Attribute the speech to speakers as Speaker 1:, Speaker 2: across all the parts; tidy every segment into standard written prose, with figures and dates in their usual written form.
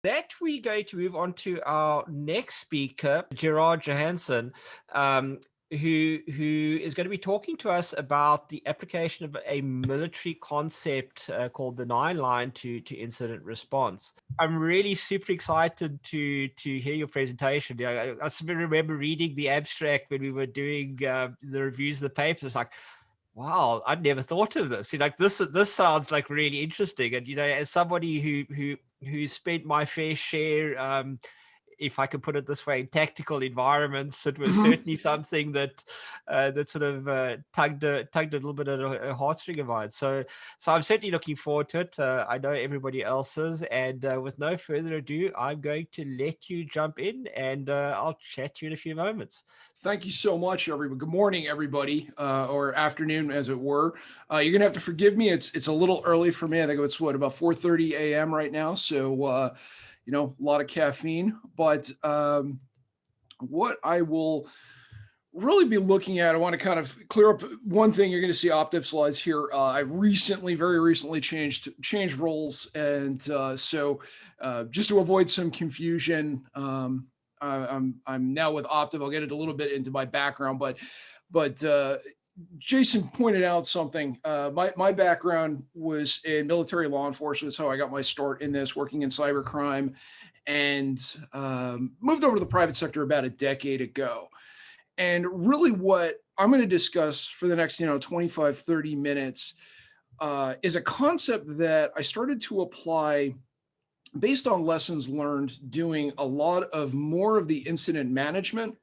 Speaker 1: That we're going to move on to our next speaker, Gerard Johansson, who is going to be talking to us about the application of a military concept called the 9-line to incident response. I'm really super excited to hear your presentation. I remember reading the abstract when we were doing the reviews of the paper. It's like, wow, I'd never thought of this. This sounds like really interesting. And as somebody who spent my fair share, if I could put it this way, in tactical environments, it was certainly something that sort of tugged a little bit at a heartstring of mine. So I'm certainly looking forward to it. I know everybody else is. And with no further ado, I'm going to let you jump in, and I'll chat to you in a few moments.
Speaker 2: Thank you so much, everybody. Good morning, everybody, or afternoon, as it were. You're gonna have to forgive me. It's a little early for me. I think it's about 4:30 a.m. right now. So, a lot of caffeine. But what I will really be looking at, I want to kind of clear up one thing. You're going to see Optiv slides here. I very recently changed roles, and so just to avoid some confusion. I'm now with Optiv. I'll get it a little bit into my background, but Jason pointed out something. My background was in military law enforcement. That's how I got my start in this, working in cybercrime, and moved over to the private sector about a decade ago. And really what I'm going to discuss for the next 25, 30 minutes is a concept that I started to apply based on lessons learned doing a lot of more of the incident management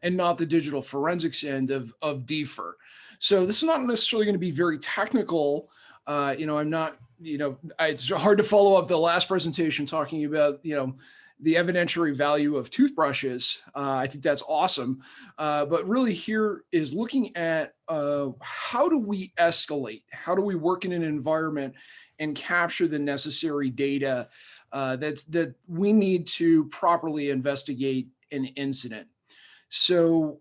Speaker 2: and not the digital forensics end of DFIR. So this is not necessarily going to be very technical. I'm not, it's hard to follow up the last presentation talking about, the evidentiary value of toothbrushes. I think that's awesome. But really here is looking at how do we escalate? How do we work in an environment and capture the necessary data that we need to properly investigate an incident. So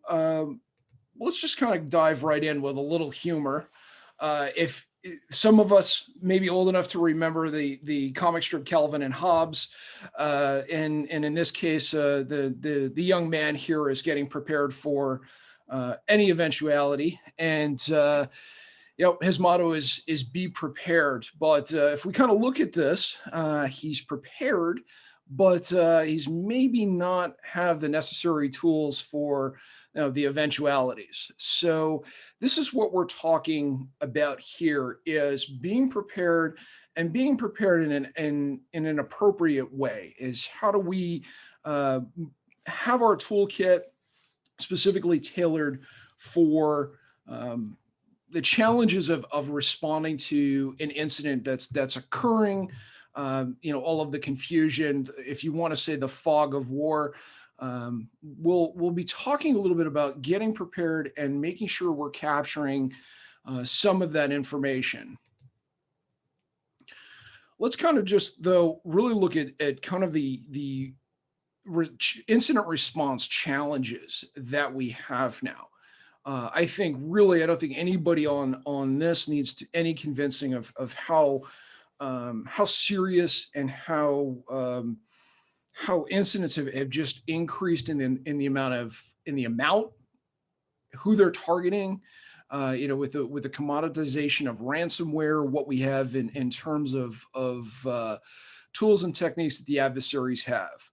Speaker 2: let's just kind of dive right in with a little humor. If some of us may be old enough to remember the comic strip Calvin and Hobbes, and in this case, the young man here is getting prepared for any eventuality, and his motto is be prepared. But if we kind of look at this, he's prepared, but he's maybe not have the necessary tools for the eventualities. So this is what we're talking about here: is being prepared, and being prepared in an appropriate way. Is how do we have our toolkit specifically tailored for the challenges of responding to an incident that's occurring, all of the confusion, if you want to say the fog of war. We'll be talking a little bit about getting prepared and making sure we're capturing some of that information. Let's kind of just, though, really look at kind of the incident response challenges that we have now. I think really, I don't think anybody on this needs any convincing of how serious and how incidents have just increased in the amount, who they're targeting, with the commoditization of ransomware, what we have in terms of tools and techniques that the adversaries have.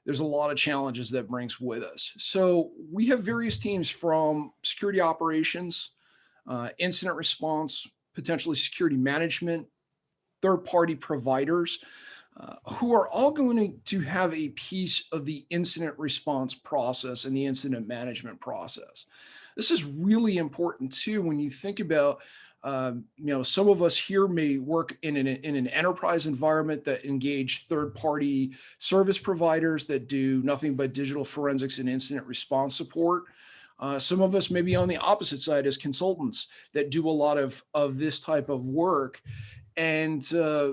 Speaker 2: There's a lot of challenges that brings with us. So we have various teams from security operations, incident response, potentially security management, third-party providers, who are all going to have a piece of the incident response process and the incident management process. This is really important too when you think about some of us here may work in an enterprise environment that engage third-party service providers that do nothing but digital forensics and incident response support. Some of us may be on the opposite side as consultants that do a lot of this type of work. And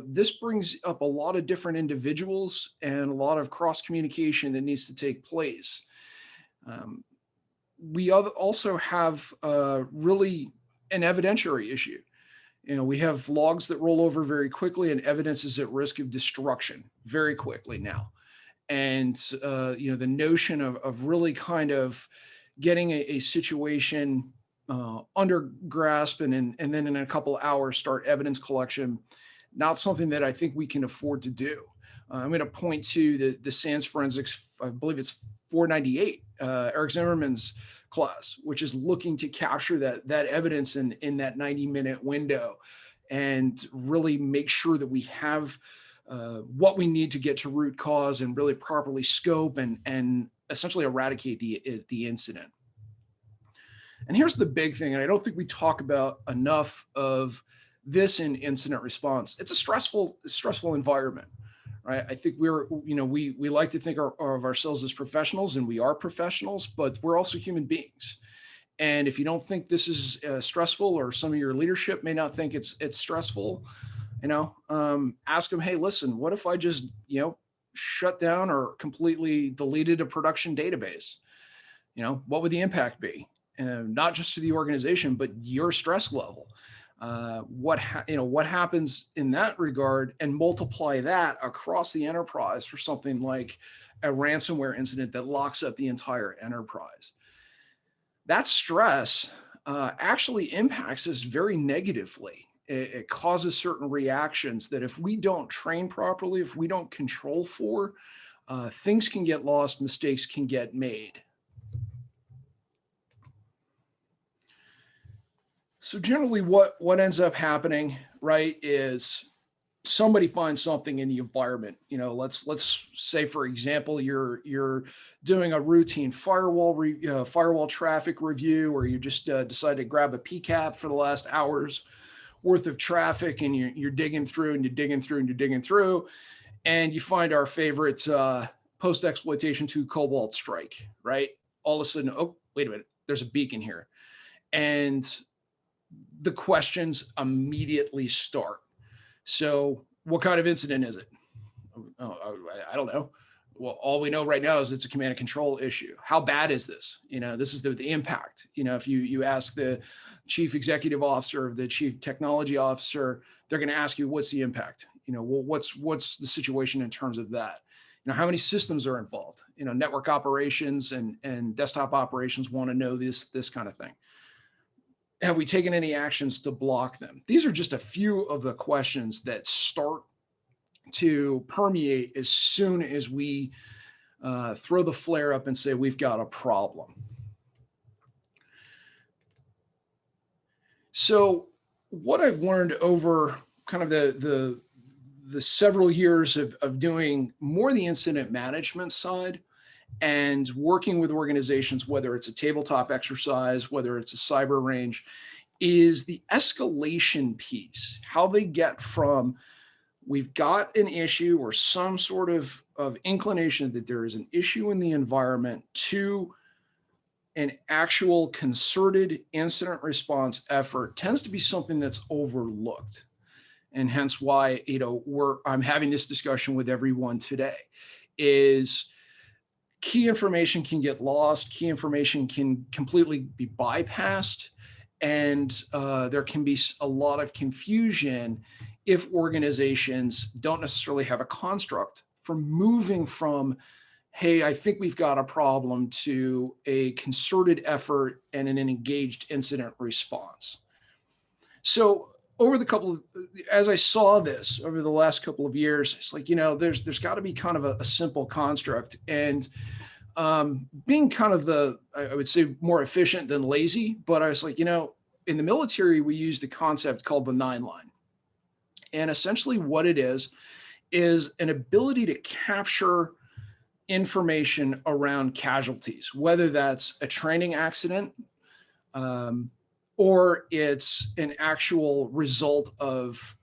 Speaker 2: this brings up a lot of different individuals and a lot of cross-communication that needs to take place. We also have really an evidentiary issue. We have logs that roll over very quickly, and evidence is at risk of destruction very quickly now. And the notion of really kind of getting a situation under grasp, and then in a couple of hours start evidence collection, not something that I think we can afford to do. I'm going to point to the SANS forensics, I believe it's 498, Eric Zimmerman's class, which is looking to capture that evidence in that 90-minute window and really make sure that we have what we need to get to root cause and really properly scope and essentially eradicate the incident. And here's the big thing, and I don't think we talk about enough of this in incident response. It's a stressful environment, right? I think we like to think of ourselves as professionals, and we are professionals, but we're also human beings. And if you don't think this is stressful, or some of your leadership may not think it's stressful, ask them, hey, listen, what if I just, shut down or completely deleted a production database? What would the impact be? And not just to the organization, but your stress level. What happens in that regard, and multiply that across the enterprise for something like a ransomware incident that locks up the entire enterprise. That stress actually impacts us very negatively. It causes certain reactions that if we don't train properly, if we don't control for, things can get lost, mistakes can get made. So generally what ends up happening, right, is somebody finds something in the environment. Let's say, for example, you're doing a routine firewall traffic review, or you just decide to grab a PCAP for the last hour's worth of traffic, and you're digging through, and you're digging through, and you're digging through, and you find our favorite post-exploitation 2 Cobalt Strike, right? All of a sudden, oh, wait a minute, there's a beacon here. And the questions immediately start. So what kind of incident is it? Oh, I don't know. Well, all we know right now is it's a command and control issue. How bad is this? This is the impact. If you ask the chief executive officer, the chief technology officer, they're going to ask you, what's the impact? What's the situation in terms of that? How many systems are involved? Network operations and desktop operations want to know this kind of thing. Have we taken any actions to block them? These are just a few of the questions that start to permeate as soon as we throw the flare up and say we've got a problem. So what I've learned over kind of the several years of doing more the incident management side and working with organizations, whether it's a tabletop exercise, whether it's a cyber range, is the escalation piece, how they get from we've got an issue or some sort of inclination that there is an issue in the environment to an actual concerted incident response effort tends to be something that's overlooked. And hence why, I'm having this discussion with everyone today is key information can get lost, key information can completely be bypassed, and there can be a lot of confusion if organizations don't necessarily have a construct for moving from, hey, I think we've got a problem, to a concerted effort and an engaged incident response. So as I saw this over the last couple of years, it's like, there's got to be kind of a simple construct, and being kind of I would say more efficient than lazy, but I was like, in the military, we use the concept called the 9-line. And essentially what it is an ability to capture information around casualties, whether that's a training accident, or it's an actual result of,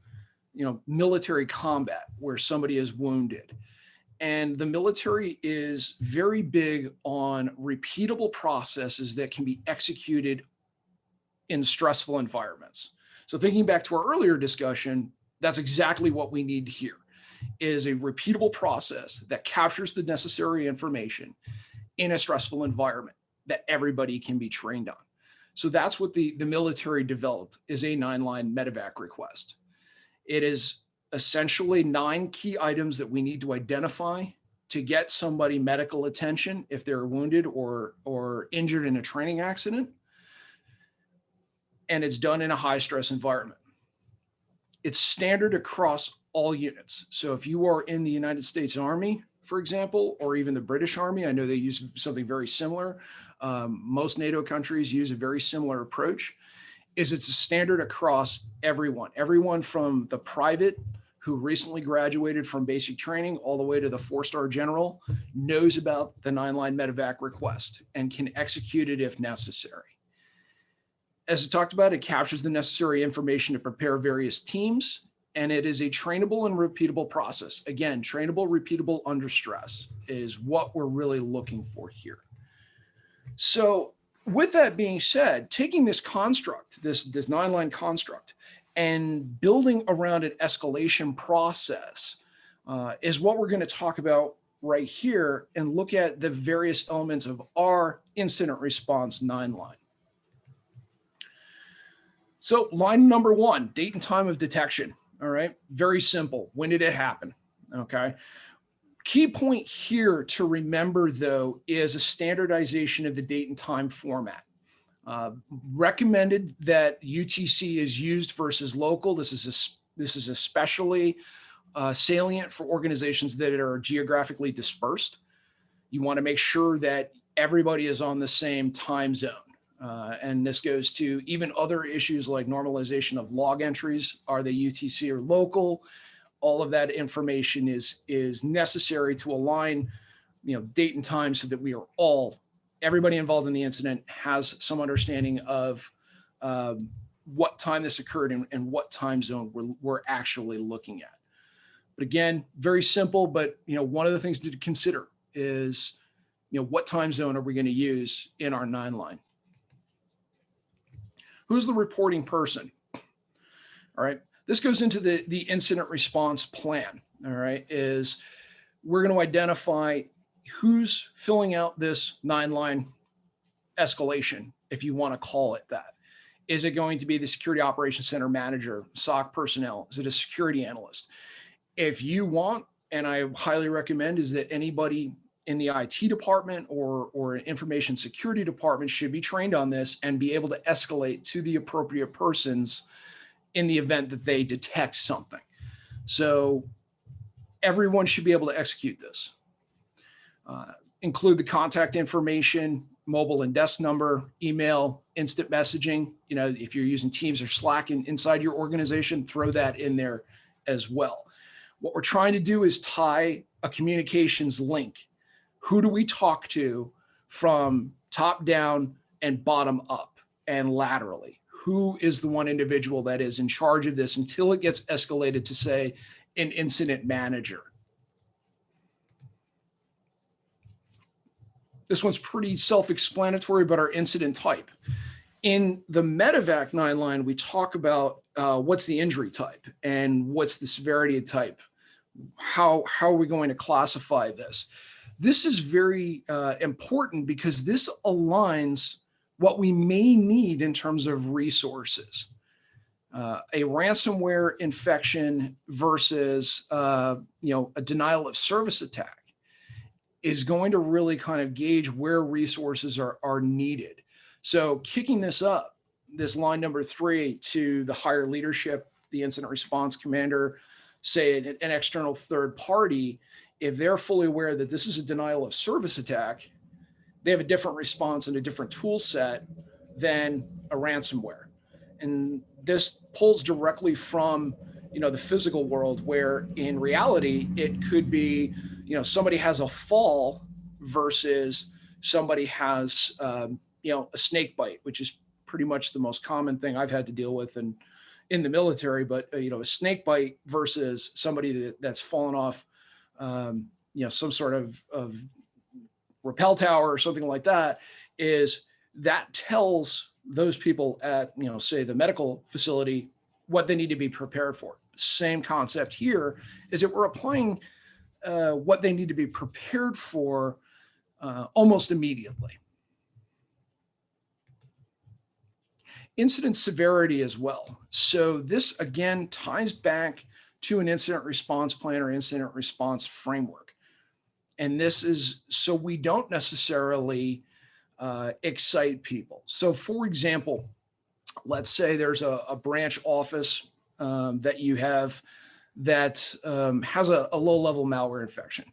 Speaker 2: military combat where somebody is wounded. And the military is very big on repeatable processes that can be executed in stressful environments. So thinking back to our earlier discussion, that's exactly what we need here, is a repeatable process that captures the necessary information in a stressful environment that everybody can be trained on. So that's what the military developed, is a 9-line medevac request. It is essentially 9 key items that we need to identify to get somebody medical attention if they're wounded or injured in a training accident. And it's done in a high stress environment. It's standard across all units. So if you are in the United States Army, for example, or even the British Army, I know they use something very similar. Most NATO countries use a very similar approach. It's a standard across everyone from the private who recently graduated from basic training all the way to the 4-star general knows about the 9-line medevac request and can execute it if necessary. As I talked about, it captures the necessary information to prepare various teams, and it is a trainable and repeatable process. Again, trainable, repeatable under stress is what we're really looking for here. So with that being said, taking this construct, this 9-line construct, and building around an escalation process is what we're going to talk about right here and look at the various elements of our incident response 9-line. So line number 1, date and time of detection. All right. Very simple. When did it happen? Okay. Key point here to remember, though, is a standardization of the date and time format. Recommended that UTC is used versus local. This is especially salient for organizations that are geographically dispersed. You want to make sure that everybody is on the same time zone. And this goes to even other issues like normalization of log entries. Are they UTC or local? All of that information is necessary to align, date and time so that we are everybody involved in the incident has some understanding of what time this occurred and what time zone we're actually looking at. But again, very simple, but one of the things to consider is, what time zone are we going to use in our 9-line? Who's the reporting person? All right. This goes into the incident response plan. All right. Is we're going to identify who's filling out this 9-line escalation, if you want to call it that. Is it going to be the security operations center manager, SOC personnel? Is it a security analyst? If you want, and I highly recommend, is that anybody in the IT department or an information security department should be trained on this and be able to escalate to the appropriate persons in the event that they detect something. So everyone should be able to execute this. Include the contact information, mobile and desk number, email, instant messaging. If you're using Teams or Slack inside your organization, throw that in there as well. What we're trying to do is tie a communications link. Who do we talk to from top down and bottom up and laterally? Who is the one individual that is in charge of this until it gets escalated to, say, an incident manager? This one's pretty self-explanatory, but our incident type. In the Medevac 9-line, we talk about what's the injury type and what's the severity type. How are we going to classify this? This is very important because this aligns what we may need in terms of resources. A ransomware infection versus a denial of service attack is going to really kind of gauge where resources are needed. So kicking this up, this line number 3 to the higher leadership, the incident response commander, say an external third party, if they're fully aware that this is a denial of service attack, they have a different response and a different tool set than a ransomware. And this pulls directly from, the physical world, where in reality, it could be, somebody has a fall versus somebody has, a snake bite, which is pretty much the most common thing I've had to deal with in the military. But, a snake bite versus somebody that's fallen off, some sort of rappel tower or something like that, is that tells those people at, say the medical facility what they need to be prepared for. Same concept here is that we're applying what they need to be prepared for almost immediately. incident severity as well. So this again ties back to an incident response plan or incident response framework. And this is so we don't necessarily excite people. So for example, let's say there's a branch office that you have that has a low-level malware infection.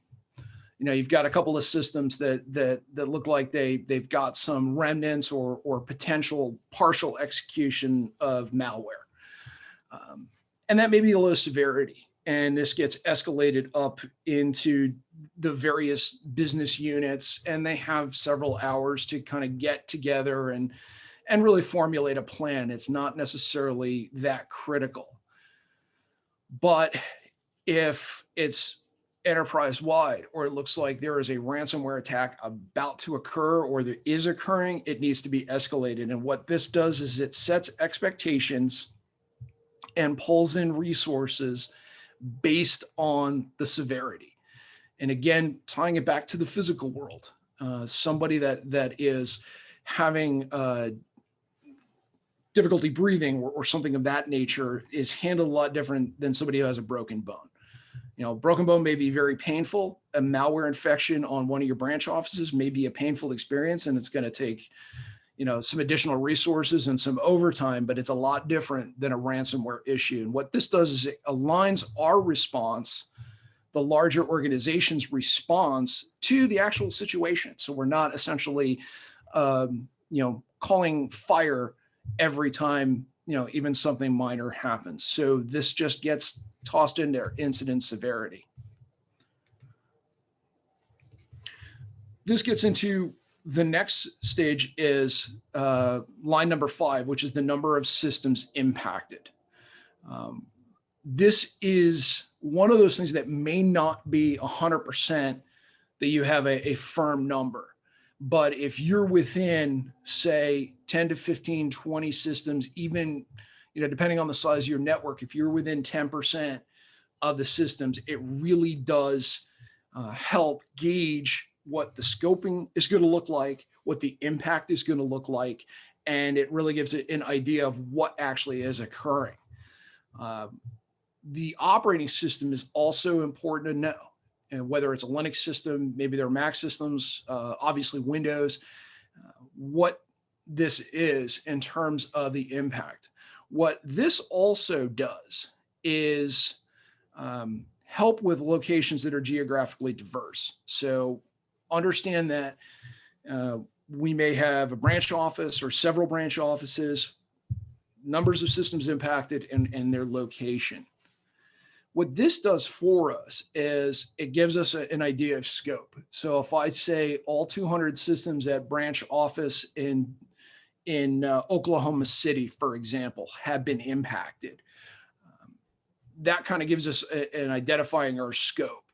Speaker 2: You know, you've got a couple of systems that look like they've got some remnants or potential partial execution of malware, and that may be a low severity. And this gets escalated up into the various business units, and they have several hours to kind of get together and really formulate a plan. It's not necessarily that critical. But if it's enterprise-wide, or it looks like there is a ransomware attack about to occur or there is occurring, it needs to be escalated. And what this does is it sets expectations and pulls in resources based on the severity. And again, tying it back to the physical world, somebody that is having difficulty breathing or something of that nature is handled a lot different than somebody who has a broken bone. You know, broken bone may be very painful. A malware infection on one of your branch offices may be a painful experience, and it's going to take, you know, some additional resources and some overtime, but it's a lot different than a ransomware issue. And what this does is it aligns our response, the larger organization's response, to the actual situation. So we're not essentially, you know, calling fire every time, you know, even something minor happens. So this just gets tossed in there, incident severity. This gets into the next stage is line number 5, which is the number of systems impacted. This is one of those things that may not be 100% that you have a firm number. But if you're within, say, 10 to 15, 20 systems, even, you know, depending on the size of your network, if you're within 10% of the systems, it really does help gauge what the scoping is going to look like, what the impact is going to look like, and it really gives it an idea of what actually is occurring. The operating system is also important to know. And whether it's a Linux system, maybe they're Mac systems, obviously Windows, what this is in terms of the impact. What this also does is help with locations that are geographically diverse. So understand that we may have a branch office or several branch offices, numbers of systems impacted, and their location. What this does for us is it gives us an idea of scope. So if I say all 200 systems at branch office in Oklahoma City, for example, have been impacted, that kind of gives us an identifying our scope,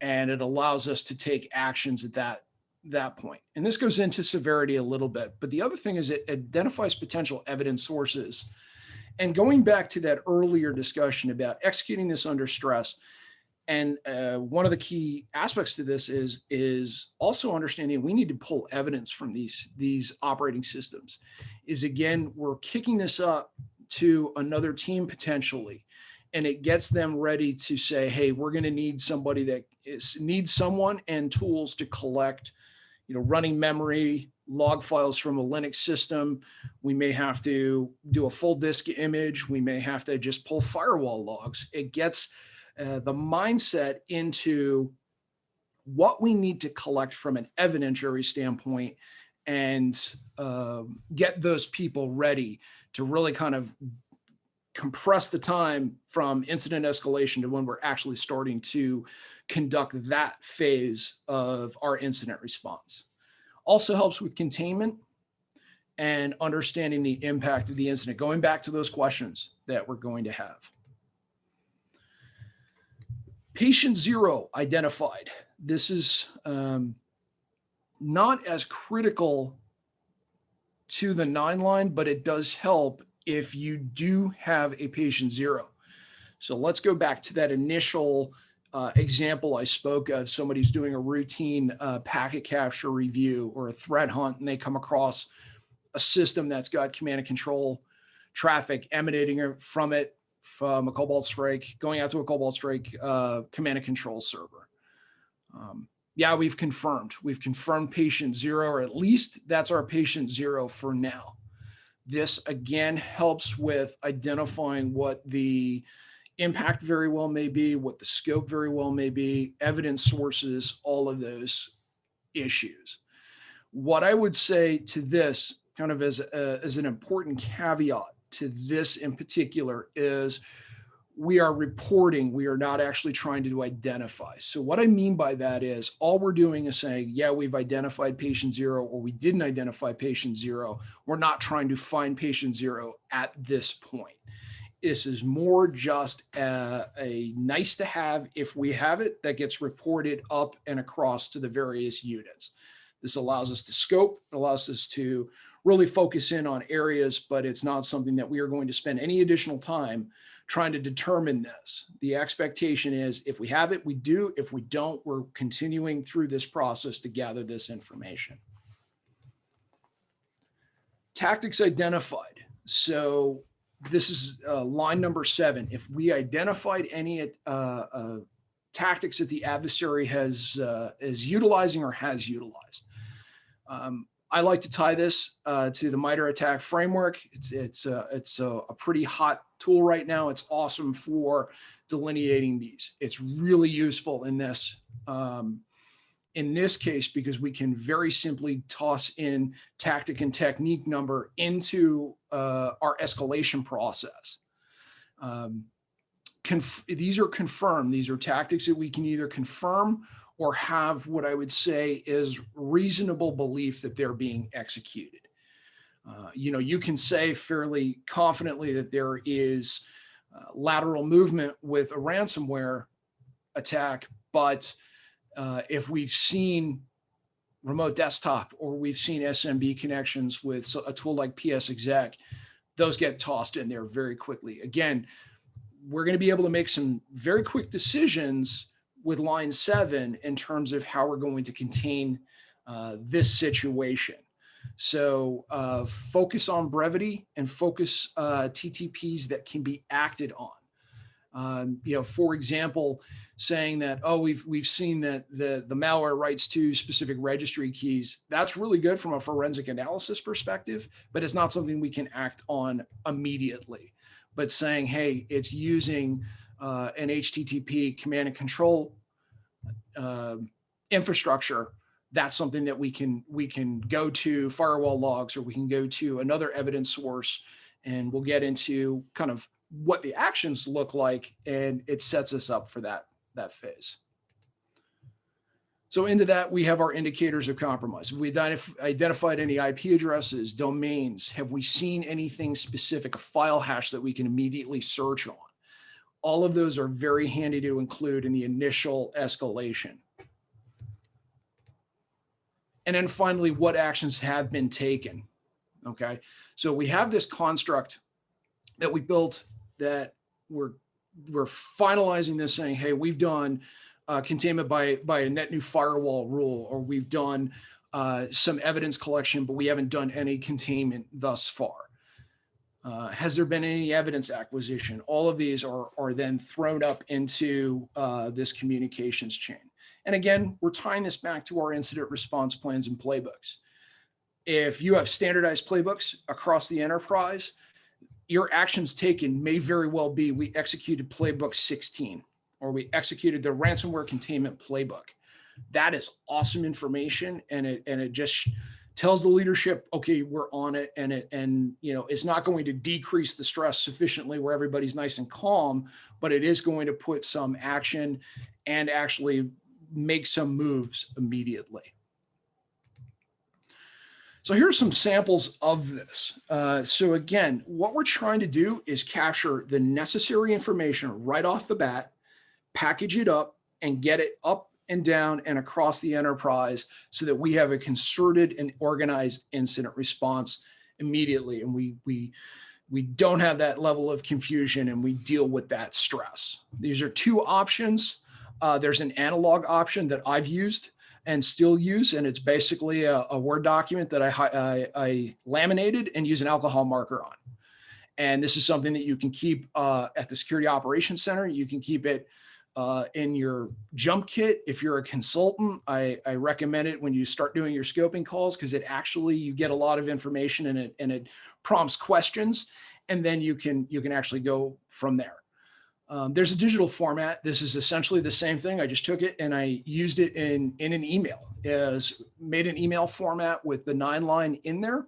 Speaker 2: and it allows us to take actions at that point. And this goes into severity a little bit, but the other thing is it identifies potential evidence sources. And going back to that earlier discussion about executing this under stress, and one of the key aspects to this is also understanding we need to pull evidence from these operating systems. Is again, we're kicking this up to another team potentially, and it gets them ready to say, hey, we're going to need somebody that needs someone and tools to collect, you know, running memory, log files from a Linux system. We may have to do a full disk image. We may have to just pull firewall logs. It gets the mindset into what we need to collect from an evidentiary standpoint and get those people ready to really kind of compress the time from incident escalation to when we're actually starting to conduct that phase of our incident response. Also helps with containment and understanding the impact of the incident, going back to those questions that we're going to have. Patient 0 identified. This is not as critical to the 9 line, but it does help if you do have a patient 0. So let's go back to that initial example I spoke of. Somebody's doing a routine packet capture review or a threat hunt, and they come across a system that's got command and control traffic emanating from it, from a Cobalt Strike, going out to a Cobalt Strike command and control server. Yeah, we've confirmed patient 0, or at least that's our patient 0 for now. This again helps with identifying what the impact very well may be, what the scope very well may be, evidence sources, all of those issues. What I would say to this, kind of as an important caveat to this in particular, is we are reporting, we are not actually trying to identify. So what I mean by that is all we're doing is saying, yeah, we've identified patient 0, or we didn't identify patient 0. We're not trying to find patient 0 at this point. This is more just a nice to have. If we have it, that gets reported up and across to the various units. This allows us to scope, it allows us to really focus in on areas, but it's not something that we are going to spend any additional time trying to determine this. The expectation is if we have it, we do. If we don't, we're continuing through this process to gather this information. Tactics identified. So this is line number 7. If we identified any tactics that the adversary is utilizing or has utilized, I like to tie this to the MITRE ATT&CK framework. It's a pretty hot tool right now. It's awesome for delineating these. It's really useful in this case because we can very simply toss in tactic and technique number into our escalation process. These are confirmed. These are tactics that we can either confirm or have what I would say is reasonable belief that they're being executed. You can say fairly confidently that there is lateral movement with a ransomware attack, but if we've seen remote desktop or we've seen SMB connections with a tool like PSExec, those get tossed in there very quickly. Again, we're going to be able to make some very quick decisions with line 7 in terms of how we're going to contain this situation. So focus on brevity and focus TTPs that can be acted on. For example, saying that, oh, we've seen that the malware writes to specific registry keys. That's really good from a forensic analysis perspective, but it's not something we can act on immediately. But saying, hey, it's using an HTTP command and control infrastructure, that's something that we can go to firewall logs, or we can go to another evidence source, and we'll get into kind of what the actions look like, and it sets us up for that phase. So into that, we have our indicators of compromise. Have we identified any IP addresses, domains? Have we seen anything specific, a file hash that we can immediately search on? All of those are very handy to include in the initial escalation. And then finally, what actions have been taken? Okay, so we have this construct that we built that we're finalizing this, saying, hey, we've done containment by a net new firewall rule, or we've done some evidence collection, but we haven't done any containment thus far. Has there been any evidence acquisition? All of these are then thrown up into this communications chain. And again, we're tying this back to our incident response plans and playbooks. If you have standardized playbooks across the enterprise, your actions taken may very well be, we executed playbook 16, or we executed the ransomware containment playbook. That is awesome information, and it just tells the leadership, okay, we're on it, and it's not going to decrease the stress sufficiently where everybody's nice and calm, but it is going to put some action and actually make some moves immediately. So here's some samples of this. So again, what we're trying to do is capture the necessary information right off the bat, package it up, and get it up and down and across the enterprise so that we have a concerted and organized incident response immediately. And we don't have that level of confusion, and we deal with that stress. These are two options. There's an analog option that I've used and still use, and it's basically a Word document that I laminated and use an alcohol marker on. And this is something that you can keep at the Security Operations Center. You can keep it in your jump kit. If you're a consultant, I recommend it when you start doing your scoping calls, because it actually, you get a lot of information and it prompts questions, and then you can actually go from there. There's a digital format. This is essentially the same thing. I just took it and I used it in an email. Made an email format with the 9-line in there.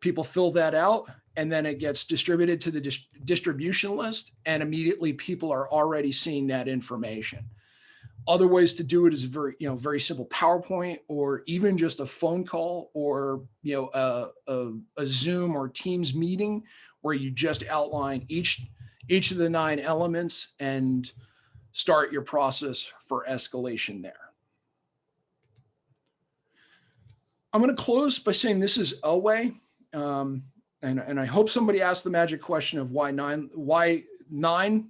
Speaker 2: People fill that out, and then it gets distributed to the distribution list, and immediately people are already seeing that information. Other ways to do it is very simple PowerPoint, or even just a phone call, or a Zoom or Teams meeting where you just outline each of the 9 elements and start your process for escalation there. I'm going to close by saying this is a way. And I hope somebody asked the magic question of why the 9-line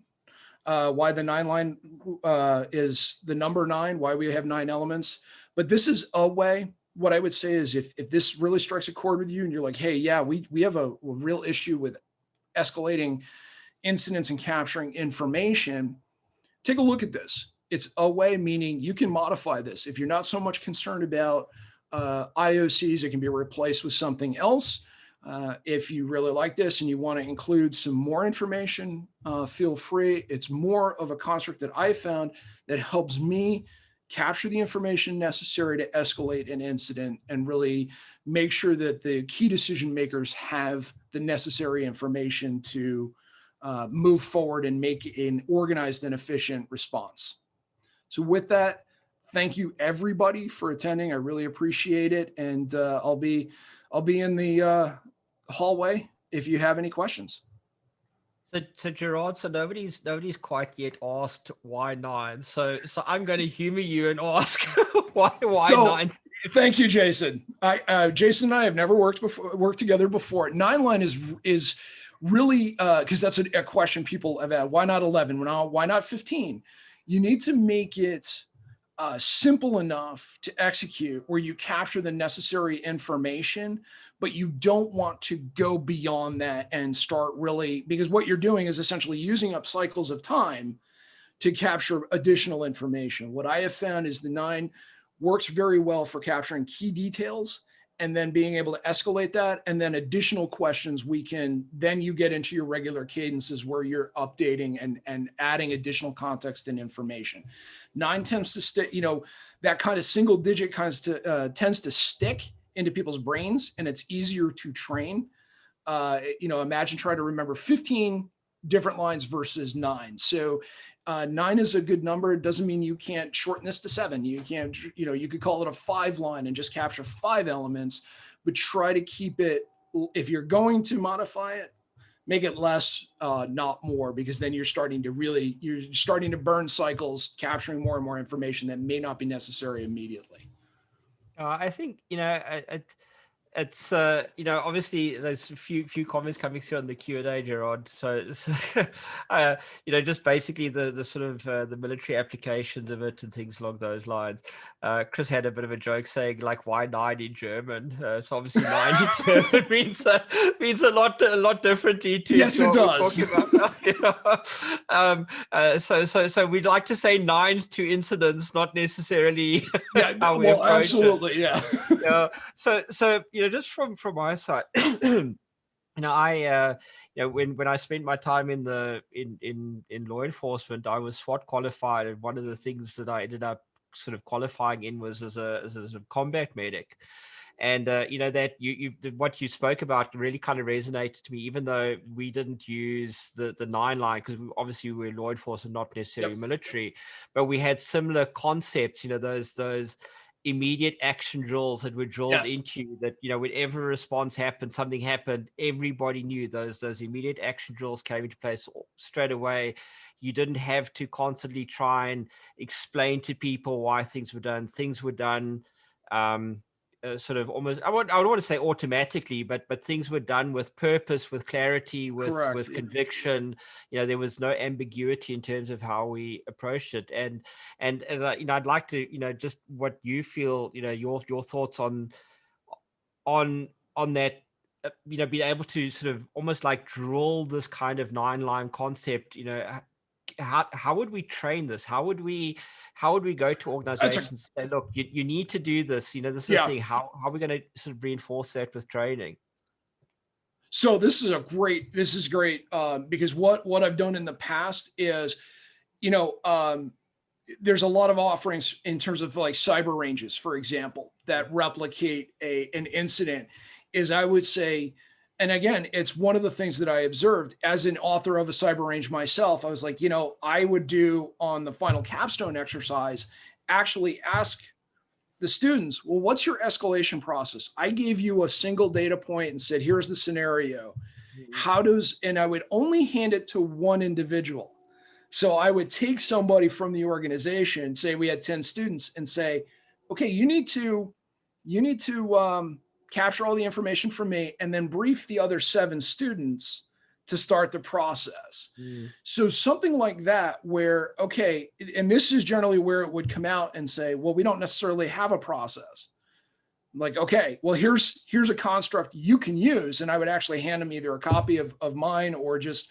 Speaker 2: is the number 9, why we have 9 elements. But this is a way. What I would say is if this really strikes a chord with you and you're like, hey, yeah, we have a real issue with escalating incidents and capturing information, take a look at this. It's a way, meaning you can modify this. If you're not so much concerned about IOCs, it can be replaced with something else. If you really like this and you want to include some more information, feel free. It's more of a construct that I found that helps me capture the information necessary to escalate an incident and really make sure that the key decision makers have the necessary information to move forward and make an organized and efficient response. So with that, thank you everybody for attending. I really appreciate it. And I'll be in the hallway if you have any questions.
Speaker 1: So Gerard, so nobody's quite yet asked why 9. So I'm going to humor you and ask why 9.
Speaker 2: Thank you, Jason. Jason and I have never worked together before. 9-line is really because that's a question people have had. Why not 11? Why not 15? You need to make it simple enough to execute where you capture the necessary information, but you don't want to go beyond that and start really, because what you're doing is essentially using up cycles of time to capture additional information. What I have found is the 9 works very well for capturing key details and then being able to escalate that. And then additional questions, then you get into your regular cadences where you're updating and adding additional context and information. 9 tends to stick, that kind of single digit tends to stick into people's brains, and it's easier to train. Imagine trying to remember 15 different lines versus 9. So 9 is a good number. It doesn't mean you can't shorten this to 7. You can't, you could call it a 5-line and just capture 5 elements, but try to keep it, if you're going to modify it, make it less, not more, because then you're starting to burn cycles, capturing more and more information that may not be necessary immediately.
Speaker 1: I think, it's obviously there's a few comments coming through on the Q&A, Gerard. So just basically the sort of the military applications of it and things along those lines. Chris had a bit of a joke saying, like, why 9 in German? So obviously 9 in German means a lot differently to
Speaker 2: yes, it does.
Speaker 1: So we'd like to say 9 to incidents, not necessarily.
Speaker 2: Yeah, well, absolutely, yeah.
Speaker 1: So just from my side, when I spent my time in law enforcement, I was SWAT qualified, and one of the things that I ended up sort of qualifying in was as a combat medic. And that what you spoke about really kind of resonated to me, even though we didn't use the 9-line, because obviously we were law enforcement, not necessarily military, but we had similar concepts. Those immediate action drills that were drilled into you, that whenever a response happened, something happened, everybody knew those immediate action drills came into place straight away. You didn't have to constantly try and explain to people why things were done. Things were done sort of almost, I don't want to say automatically, but things were done with purpose, with clarity, with conviction. There was no ambiguity in terms of how we approached it. And I'd like to, just what you feel, your thoughts on that being able to sort of almost like drill this kind of 9-line concept, how would we train this? How would we go to organizations and say, look, you need to do this, this is the thing. How are we going to sort of reinforce that with training?
Speaker 2: So this is great, because what I've done in the past is, there's a lot of offerings in terms of like cyber ranges, for example, that replicate an incident. Is I would say, and again, it's one of the things that I observed as an author of a cyber range myself. I was like, I would do on the final capstone exercise, actually ask the students, well, what's your escalation process? I gave you a single data point and said, here's the scenario. And I would only hand it to one individual. So I would take somebody from the organization, say we had 10 students, and say, okay, you need to capture all the information from me and then brief the other 7 students to start the process. So something like that where, okay, and this is generally where it would come out and say, well, we don't necessarily have a process. Like, okay, well, here's a construct you can use. And I would actually hand them either a copy of mine or just,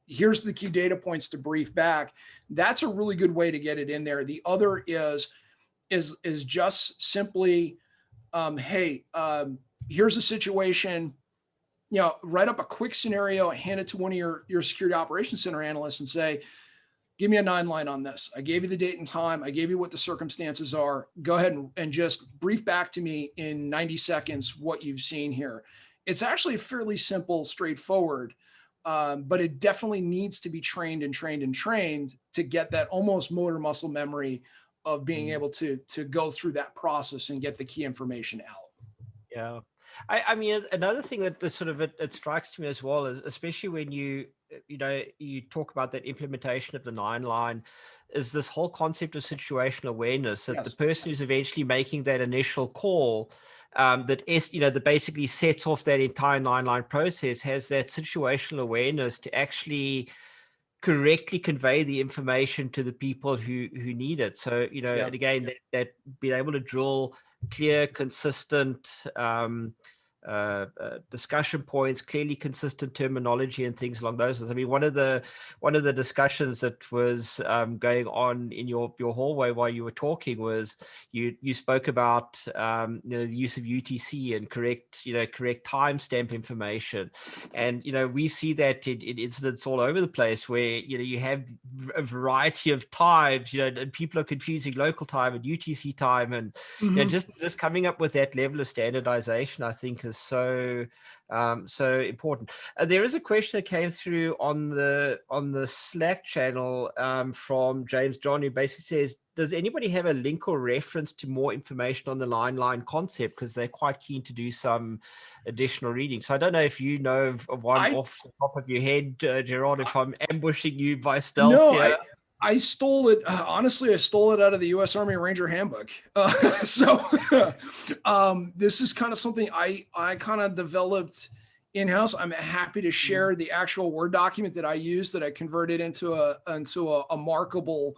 Speaker 2: here's the key data points to brief back. That's a really good way to get it in there. The other is just simply, here's a situation, write up a quick scenario, hand it to one of your security operations center analysts and say, give me a 9-line on this. I gave you the date and time. I gave you what the circumstances are. Go ahead and just brief back to me in 90 seconds what you've seen here. It's actually fairly simple, straightforward, but it definitely needs to be trained to get that almost motor muscle memory of being able to go through that process and get the key information out.
Speaker 1: Yeah. I mean, another thing that sort of it strikes me as well is, especially when you talk about that implementation of the 9-line, is this whole concept of situational awareness, that the person who's eventually making that initial call, that basically sets off that entire 9-line process, has that situational awareness to actually correctly convey the information to the people who need it. So, and again, that being able to drill clear, consistent discussion points, clearly consistent terminology and things along those lines. I mean, one of the discussions that was going on in your hallway while you were talking was you spoke about the use of UTC and correct timestamp information, and we see that in incidents all over the place where you have a variety of times, and people are confusing local time and UTC time, and just coming up with that level of standardization, I think, is so important. There is a question that came through on the Slack channel from James John, who basically says, does anybody have a link or reference to more information on the 9-line concept? Because they're quite keen to do some additional reading. So I don't know if you know of one off the top of your head, Gerard, if I'm ambushing you by stealth here.
Speaker 2: I stole it. Honestly, I stole it out of the U.S. Army Ranger Handbook. This is kind of something I kind of developed in-house. I'm happy to share the actual Word document that I used, that I converted into a markable,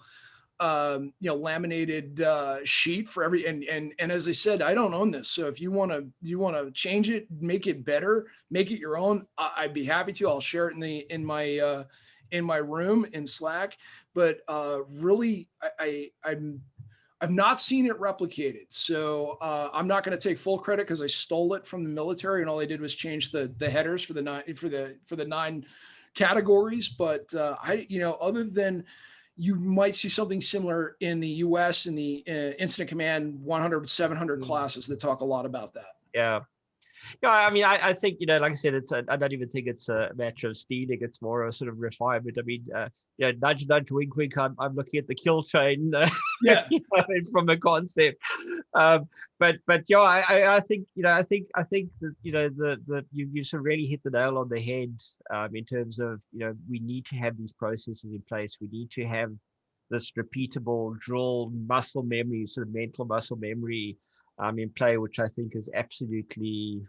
Speaker 2: laminated sheet for every. And as I said, I don't own this. So if you want to change it, make it better, make it your own, I'd be happy to. I'll share it in my room in Slack. But really, I've not seen it replicated. So I'm not going to take full credit because I stole it from the military, and all I did was change the headers for the 9 categories. But other than, you might see something similar in the U.S. in the Incident Command 100-700 classes that talk a lot about that.
Speaker 1: Yeah. Yeah, I mean, I think, like I said, I don't even think it's a matter of stealing. It's more a sort of refinement. I mean, nudge, nudge, wink, wink. I'm looking at the kill chain from a concept. But yeah, I think, I think that you sort of really hit the nail on the head in terms of, we need to have these processes in place. We need to have this repeatable drill muscle memory, sort of mental muscle memory in play, which I think is absolutely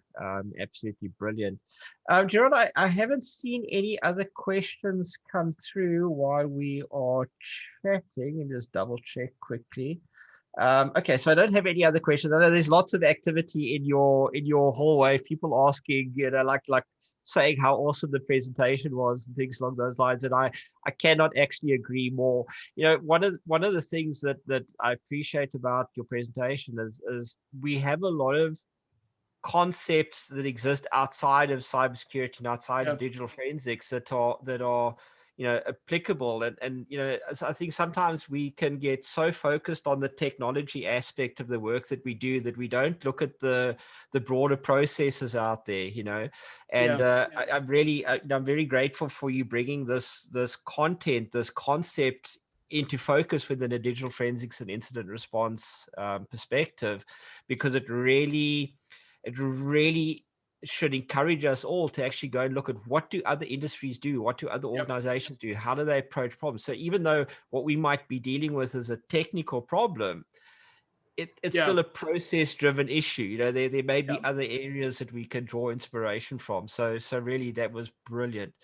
Speaker 1: brilliant. Gerald, I haven't seen any other questions come through while we are chatting, and just double check quickly. Okay, so I don't have any other questions. I know there's lots of activity in your hallway. People asking, like saying how awesome the presentation was and things along those lines. And I cannot actually agree more. One of the things that I appreciate about your presentation is we have a lot of concepts that exist outside of cybersecurity and outside of digital forensics that are applicable, and so I think sometimes we can get so focused on the technology aspect of the work that we do that we don't look at the broader processes out there, and I'm very grateful for you bringing this content, this concept into focus within a digital forensics and incident response perspective, because it really should encourage us all to actually go and look at what do other industries do, what do other organizations do, how do they approach problems. So even though what we might be dealing with is a technical problem, it's still a process driven issue. There may be other areas that we can draw inspiration from. So really that was brilliant.